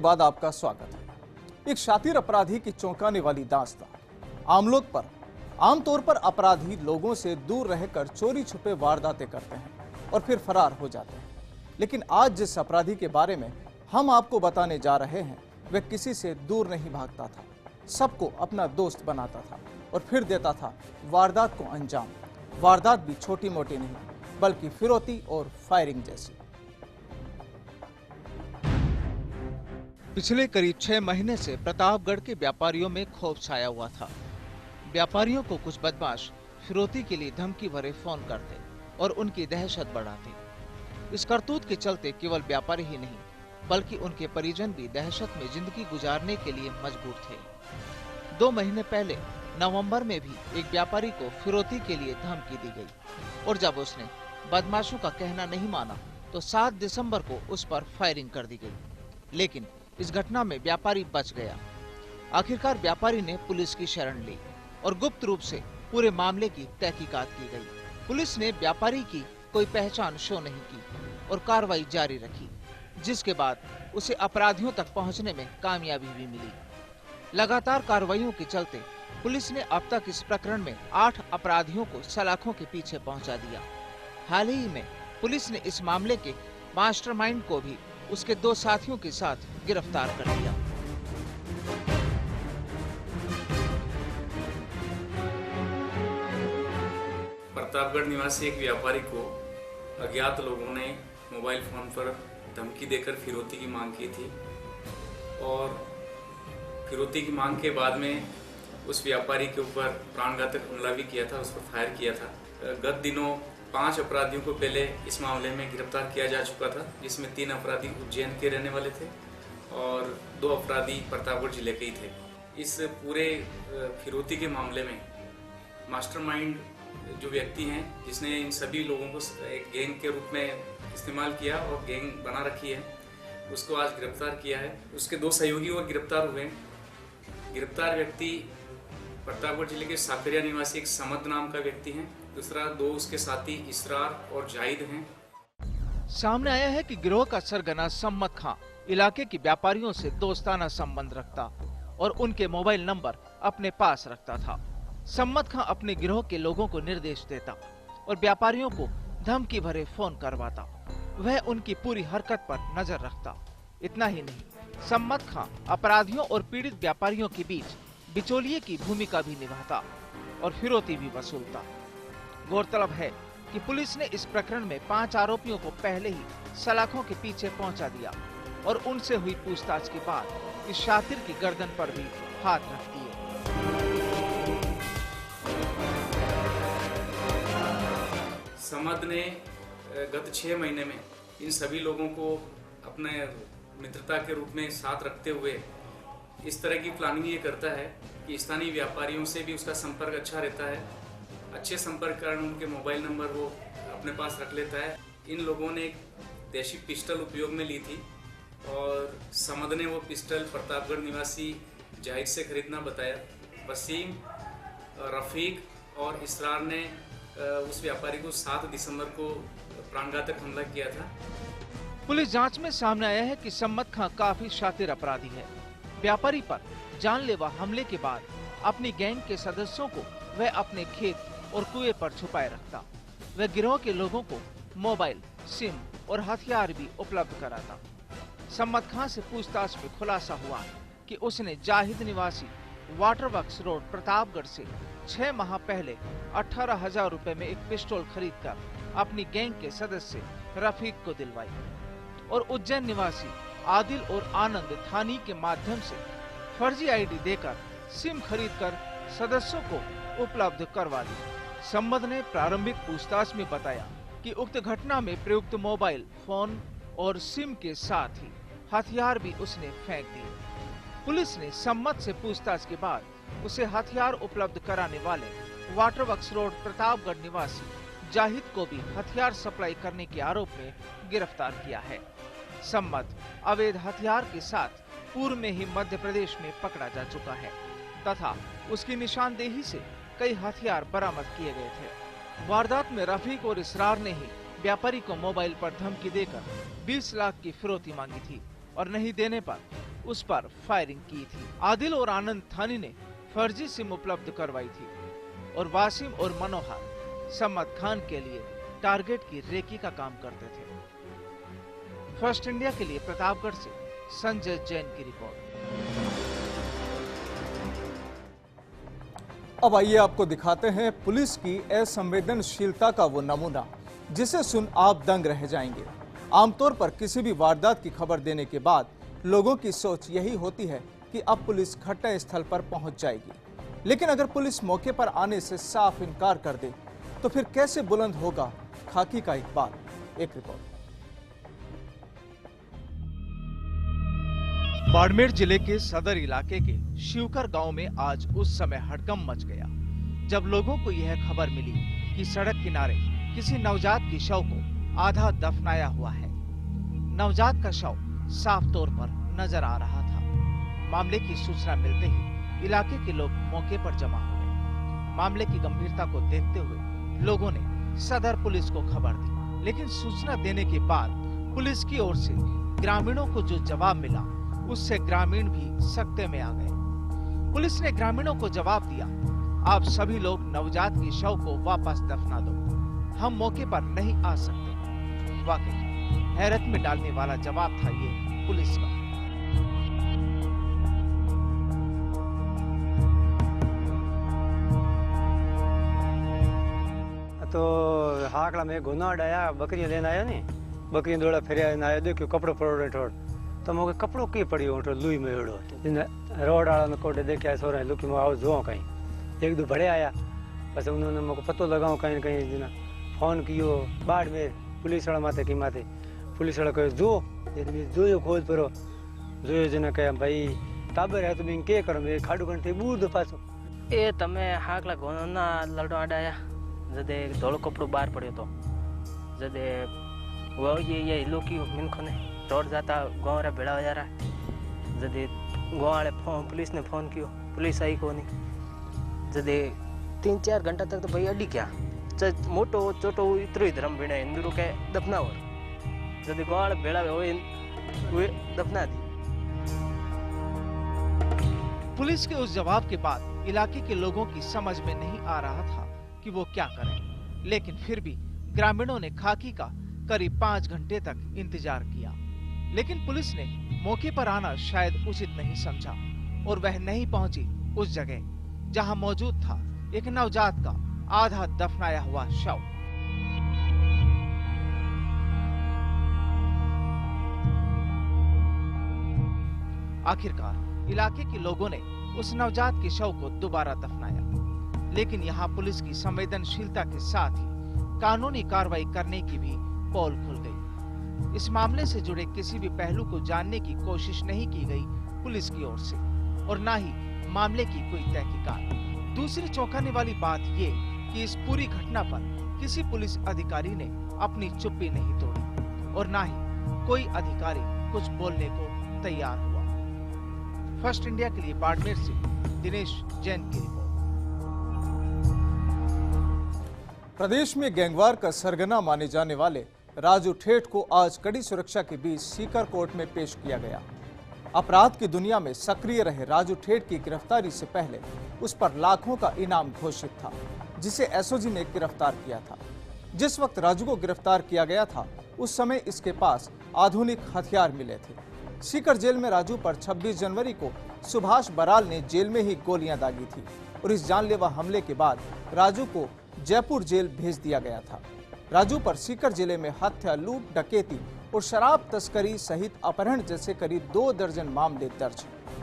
बाद आपका स्वागत है। एक शातिर अपराधी की चौंकाने वाली दास्तान। आम लोग पर आमतौर पर अपराधी लोगों से दूर रहकर चोरी छुपे वारदातें करते हैं और फिर फरार हो जाते हैं। लेकिन आज जिस अपराधी के बारे में हम आपको बताने जा रहे हैं, वह किसी से दूर नहीं भागता था, सबको अपना दोस्त बनाता था और फिर देता था वारदात को अंजाम। वारदात भी छोटी मोटी नहीं, बल्कि फिरौती और फायरिंग जैसी। पिछले करीब 6 महीने से प्रतापगढ़ के व्यापारियों में खौफ छाया हुआ था। व्यापारियों को कुछ बदमाश फिरौती के लिए धमकी भरे फोन करते और उनकी दहशत बढ़ाते। इस करतूत के चलते केवल व्यापारी ही नहीं, बल्कि उनके परिजन भी दहशत में जिंदगी गुजारने के लिए मजबूर थे। 2 महीने पहले नवंबर में भी एक व्यापारी को फिरौती के लिए धमकी दी गई और जब उसने बदमाशों का कहना नहीं माना तो 7 दिसंबर को उस पर फायरिंग कर दी गई। लेकिन इस घटना में व्यापारी बच गया। आखिरकार व्यापारी ने पुलिस की शरण ली और गुप्त रूप से पूरे मामले की तहकीकात की गई। पुलिस ने व्यापारी की कोई पहचान शो नहीं की और कार्रवाई जारी रखी, जिसके बाद उसे अपराधियों तक पहुंचने में कामयाबी भी मिली। लगातार कार्रवाइयों के चलते पुलिस ने अब तक इस प्रकरण में 8 अपराधियों को सलाखों के पीछे पहुंचा दिया। हाल ही में पुलिस ने इस मामले के मास्टरमाइंड को भी उसके 2 साथियों के साथ गिरफ्तार कर लिया। प्रतापगढ़ निवासी एक व्यापारी को अज्ञात लोगों ने मोबाइल फोन पर धमकी देकर फिरौती की मांग की थी और फिरौती की मांग के बाद में उस व्यापारी के ऊपर प्राणघातक हमला भी किया था, उस पर फायर किया था। गत दिनों 5 अपराधियों को पहले इस मामले में गिरफ्तार किया जा चुका था, जिसमें 3 अपराधी उज्जैन के रहने वाले थे और 2 अपराधी प्रतापगढ़ जिले के ही थे। इस पूरे फिरौती के मामले में मास्टरमाइंड जो व्यक्ति हैं, जिसने इन सभी लोगों को एक गैंग के रूप में इस्तेमाल किया और गैंग बना रखी है, उसको आज गिरफ्तार किया है। उसके 2 सहयोगी और गिरफ्तार हुए। गिरफ्तार व्यक्ति प्रतापगढ़ जिले के साकरिया निवासी एक समद नाम का व्यक्ति है। दूसरा 2 उसके साथी इसरार और जाहिद हैं। सामने आया है कि गिरोह का सरगना सम्मत खां इलाके के व्यापारियों से दोस्ताना संबंध रखता और उनके मोबाइल नंबर अपने पास रखता था। सम्मत खां अपने गिरोह के लोगों को निर्देश देता और व्यापारियों को धमकी भरे फोन करवाता। वह उनकी पूरी हरकत पर नजर रखता। इतना ही नहीं, सम्मत खां अपराधियों और पीड़ित व्यापारियों के बीच बिचौलिए की भूमिका भी निभाता और फिरौती भी वसूलता। गौरतलब है कि पुलिस ने इस प्रकरण में 5 आरोपियों को पहले ही सलाखों के पीछे पहुंचा दिया और उनसे हुई पूछताछ के बाद इस शातिर की गर्दन पर भी हाथ रख दिए। समद ने गत 6 महीने में इन सभी लोगों को अपने मित्रता के रूप में साथ रखते हुए इस तरह की प्लानिंग ये करता है कि स्थानीय व्यापारियों से भी उसका संपर्क अच्छा रहता है। अच्छे संपर्क कारण उनके मोबाइल नंबर वो अपने पास रख लेता है। इन लोगों ने एक देशी पिस्टल उपयोग में ली थी और समद ने वो पिस्टल प्रतापगढ़ निवासी जाहिद से खरीदना बताया। वसीम, रफीक और इसरार ने उस व्यापारी को 7 दिसंबर को प्राणघातक हमला किया था। पुलिस जांच में सामने आया है कि सम्मत खां काफी शातिर अपराधी है। व्यापारी पर जानलेवा हमले के बाद अपनी गैंग के सदस्यों को वह अपने खेत और कुएं पर छुपाए रखता। वह गिरोह के लोगों को मोबाइल, सिम और हथियार भी उपलब्ध कराता। सम्मत खां से पूछताछ में खुलासा हुआ कि उसने जाहिद निवासी वाटर वर्क्स रोड प्रतापगढ़ से 6 माह पहले 18,000 रुपए में एक पिस्टल खरीदकर अपनी गैंग के सदस्य रफीक को दिलवाई और उज्जैन निवासी आदिल और आनंद थानी के माध्यम से फर्जी आईडी देकर सिम खरीदकर सदस्यों को उपलब्ध करवा दी। सम्मद ने प्रारंभिक पूछताछ में बताया कि उक्त घटना में प्रयुक्त मोबाइल फोन और सिम के साथ ही हथियार भी उसने फेंक दिए। पुलिस ने सम्मद से पूछताछ के बाद उसे हथियार उपलब्ध कराने वाले वाटर वर्क्स रोड प्रतापगढ़ निवासी जाहिद को भी हथियार सप्लाई करने के आरोप में गिरफ्तार किया है। सम्मद अवैध हथियार के साथ पूर्व में ही मध्य प्रदेश में पकड़ा जा चुका है तथा उसकी निशानदेही से कई हथियार बरामद किए गए थे। वारदात में रफीक और इसरार ने ही व्यापारी को मोबाइल पर धमकी देकर 20 लाख की फिरौती मांगी थी और नहीं देने पर उस पर फायरिंग की थी। आदिल और आनंद थानी ने फर्जी सिम उपलब्ध करवाई थी और वासिम और मनोहर सम्मत खान के लिए टारगेट की रेकी का काम करते थे। फर्स्ट इंडिया के लिए प्रतापगढ़ से संजय जैन की रिपोर्ट। अब आइए आपको दिखाते हैं पुलिस की असंवेदनशीलता का वो नमूना जिसे सुन आप दंग रह जाएंगे। आमतौर पर किसी भी वारदात की खबर देने के बाद लोगों की सोच यही होती है कि अब पुलिस घटना स्थल पर पहुंच जाएगी, लेकिन अगर पुलिस मौके पर आने से साफ इनकार कर दे तो फिर कैसे बुलंद होगा खाकी का इकबाल। एक रिपोर्ट। बाड़मेर जिले के सदर इलाके के शिवकर गांव में आज उस समय हड़कंप मच गया जब लोगों को यह खबर मिली कि सड़क किनारे किसी नवजात की शव को आधा दफनाया हुआ है। नवजात का शव साफ तौर पर नजर आ रहा था। मामले की सूचना मिलते ही इलाके के लोग मौके पर जमा हो गए। मामले की गंभीरता को देखते हुए लोगों ने सदर पुलिस को खबर दी, लेकिन सूचना देने के बाद पुलिस की ओर से ग्रामीणों को जो जवाब मिला उससे ग्रामीण भी सकते में आ गए। पुलिस ने ग्रामीणों को जवाब दिया, आप सभी लोग नवजात की शव को वापस दफना दो, हम मौके पर नहीं आ सकते। वाकई हैरत में डालने वाला जवाब था ये पुलिस का। तो हाकड़ा में गुना डाया बकरी लेना आयो नी, बकरी दौड़ा फिर आयो, देखो कपड़ो पड़ो ठोड़ तो मुझे कपड़ो की पड़ियो लुई में एड़ो रोड वाला ने कोटे देखा सो रहे लुकी में आओ जो कहीं एक दो बड़े आया, बस उन्होंने मुझे पतो लगाओ कहीं कहीं जिना फोन कियो बाढ़ में पुलिस वाला माथे की माथे पुलिस वाला कहो जो खोज परो जो जना कहे भाई टाबर है तुम्हें के करो मैं खाड़ू करते बूढ़ दो पासो ए तमे हाकला गोना लड़ो आडाया जदे धोलो कपड़ो बाहर पड़ियो तो जदे वो ये लोकी मिनखो ने रोड जाता गाँव रा भेड़ा हो जा रहा जदे गाँव वाले पुलिस ने फोन कियो, पुलिस आई को नहीं जदे 3-4 घंटा तक तो भाई अड़ी क्या मोटो चोटो इतरो ही धर्म भेड़ा हिंदू के दफना हो जदे गाँव वाले भेड़ा हुए दफना दी। पुलिस के उस जवाब के बाद इलाके के लोगों की समझ में नहीं आ रहा था कि वो क्या करें, लेकिन फिर भी ग्रामीणों ने खाकी का करीब 5 घंटे तक इंतजार किया, लेकिन पुलिस ने मौके पर आना शायद उचित नहीं समझा और वह नहीं पहुंची उस जगह जहां मौजूद था एक नवजात का आधा दफनाया हुआ शव। आखिरकार इलाके के लोगों ने उस नवजात के शव को दोबारा दफनाया, लेकिन यहाँ पुलिस की संवेदनशीलता के साथ ही कानूनी कार्रवाई करने की भी पोल खुल गई। इस मामले से जुड़े किसी भी पहलू को जानने की कोशिश नहीं की गई पुलिस की ओर से और न ही मामले की कोई तहकीकात। दूसरी चौंकाने वाली बात ये कि इस पूरी घटना पर किसी पुलिस अधिकारी ने अपनी चुप्पी नहीं तोड़ी और न ही कोई अधिकारी कुछ बोलने को तैयार हुआ। फर्स्ट इंडिया के लिए बाड़मेर से दिनेश जैन की रिपोर्ट। प्रदेश में गैंगवार का सरगना माने जाने वाले राजू ठेठ को आज कड़ी सुरक्षा के बीच सीकर कोर्ट में पेश किया गया। अपराध की दुनिया में सक्रिय रहे राजू ठेठ की गिरफ्तारी से पहले उस पर लाखों का इनाम घोषित था, जिसे एसओजी ने गिरफ्तार किया था। जिस वक्त राजू को गिरफ्तार किया गया था उस समय इसके पास आधुनिक हथियार मिले थे। सीकर जेल में राजू पर 26 जनवरी को सुभाष बराल ने जेल में ही गोलियां दागी थी और इस जानलेवा हमले के बाद राजू को जयपुर जेल भेज दिया गया था। राजू पर सीकर जिले में हत्या, लूट, डकैती और शराब तस्करी सहित अपहरण जैसे करीब 2 दर्जन मामले दर्ज हैं।